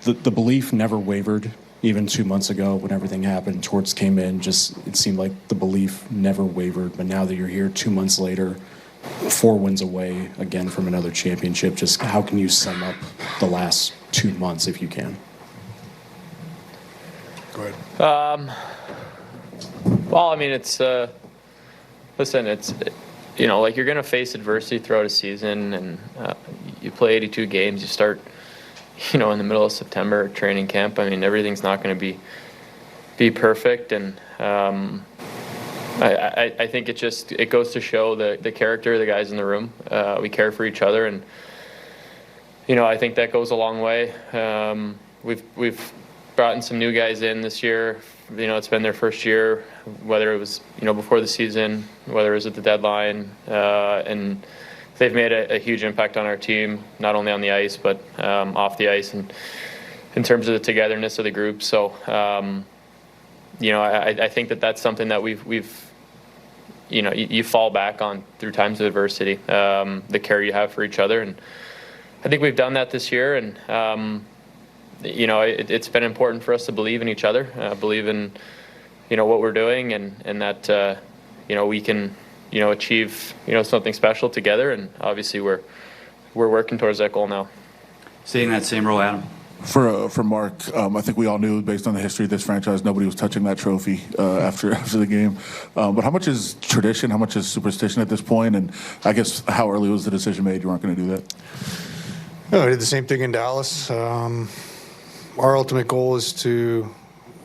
the belief never wavered. Even 2 months ago when everything happened, Torts came in, just it seemed like the belief never wavered. But now that you're here 2 months later, 4 wins away again from another championship, just how can you sum up the last 2 months if you can? Go ahead. Well, I mean, it's listen, it's like you're going to face adversity throughout a season, and you play 82 games. You start, in the middle of September training camp. I mean, everything's not going to be perfect, and I think it goes to show the character of the guys in the room. We care for each other, and I think that goes a long way. We've brought in some new guys in this year. It's been their first year, whether it was before the season, whether it was at the deadline, and they've made a huge impact on our team, not only on the ice but off the ice, and in terms of the togetherness of the group. So I think that's something that we've you fall back on through times of adversity, the care you have for each other, and I think we've done that this year. And it's been important for us to believe in each other, believe in what we're doing, and that we can achieve something special together. And obviously we're working towards that goal now. Staying in that same row, Adam. For Mark, I think we all knew, based on the history of this franchise, nobody was touching that trophy after the game. But how much is tradition? How much is superstition at this point? And I guess how early was the decision made you weren't going to do that? No, I did the same thing in Dallas. Our ultimate goal is to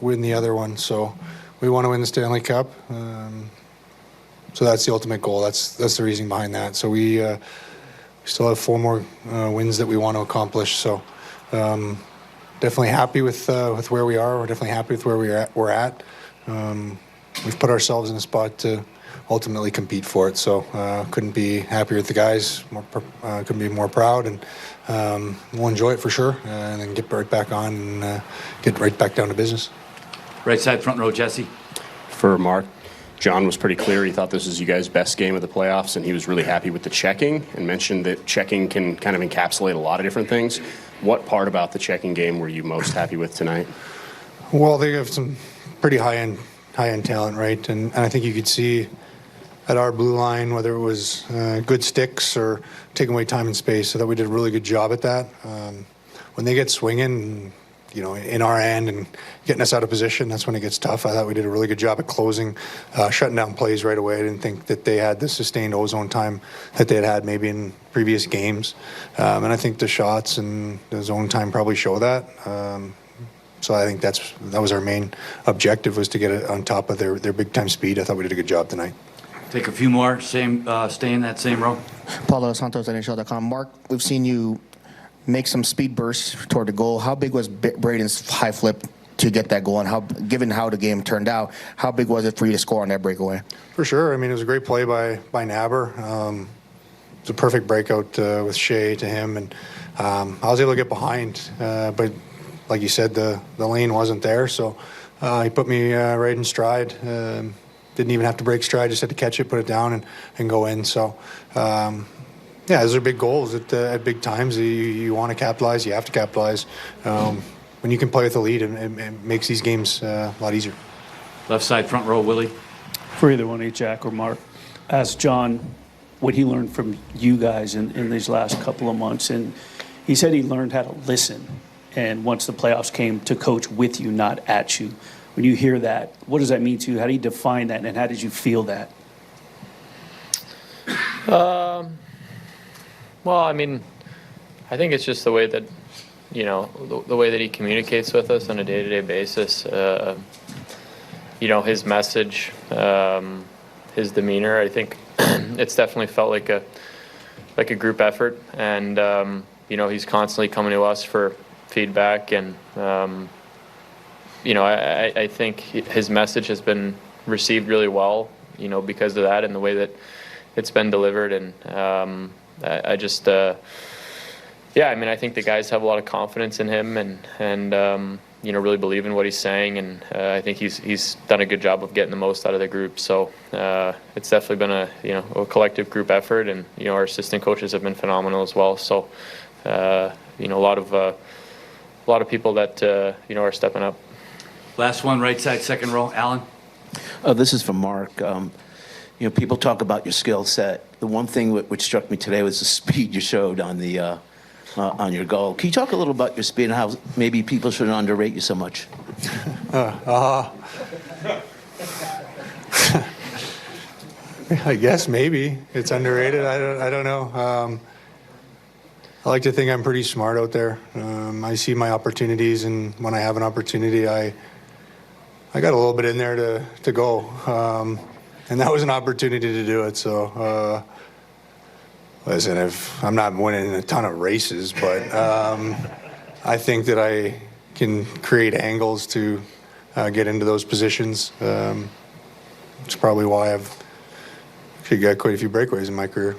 win the other one, so we want to win the Stanley Cup. So that's the ultimate goal. That's the reason behind that. So we still have 4 more wins that we want to accomplish. So definitely happy with where we are. We're definitely happy with where we're at. We've put ourselves in a spot to ultimately compete for it. So couldn't be happier with the guys. Couldn't be more proud, and we'll enjoy it for sure, and then get right back on and get right back down to business. Right side, front row, Jesse. For Mark, John was pretty clear. He thought this was you guys' best game of the playoffs, and he was really happy with the checking and mentioned that checking can kind of encapsulate a lot of different things. What part about the checking game were you most happy with tonight? Well, they have some pretty high-end talent, right? And I think you could see at our blue line, whether it was good sticks or taking away time and space, so that we did a really good job at that. When they get swinging, in our end and getting us out of position, that's when it gets tough. I thought we did a really good job at closing, shutting down plays right away. I didn't think that they had the sustained ozone time that they had maybe in previous games. And I think the shots and the zone time probably show that. So I think that was our main objective, was to get it on top of their big time speed. I thought we did a good job tonight. Take a few more. Stay in that same row. Paulo Santos, NHL.com. Mark, we've seen you make some speed bursts toward the goal. How big was Braden's high flip to get that goal, and given how the game turned out, how big was it for you to score on that breakaway? For sure. I mean, it was a great play by Naber. It was a perfect breakout with Shea to him, and I was able to get behind. But like you said, the lane wasn't there, so he put me right in stride. Didn't even have to break stride, just had to catch it, put it down, and go in. So, those are big goals at big times. You want to capitalize, you have to capitalize. When you can play with the lead, it makes these games a lot easier. Left side, front row, Willie. For either one, Jack or Mark, ask John what he learned from you guys in these last couple of months. And he said he learned how to listen, and once the playoffs came, to coach with you, not at you. When you hear that, what does that mean to you? How do you define that, and how did you feel that? Well, I mean, I think it's just the way that, the way that he communicates with us on a day-to-day basis. His message, his demeanor. I think it's definitely felt like a group effort, and he's constantly coming to us for feedback, and I think his message has been received really well, because of that and the way that it's been delivered. And I just, I think the guys have a lot of confidence in him, and really believe in what he's saying. And I think he's done a good job of getting the most out of the group. So it's definitely been a collective group effort, and our assistant coaches have been phenomenal as well. So a lot lot of people that are stepping up. Last one, right side, second row, Alan. This is from Mark. People talk about your skill set. The one thing which struck me today was the speed you showed on the on your goal. Can you talk a little about your speed and how maybe people shouldn't underrate you so much? I guess maybe it's underrated. I don't know. I like to think I'm pretty smart out there. I see my opportunities, and when I have an opportunity, I got a little bit in there to go, and that was an opportunity to do it. So, listen, if I'm not winning a ton of races, but I think that I can create angles to get into those positions. It's probably why I've actually got quite a few breakaways in my career.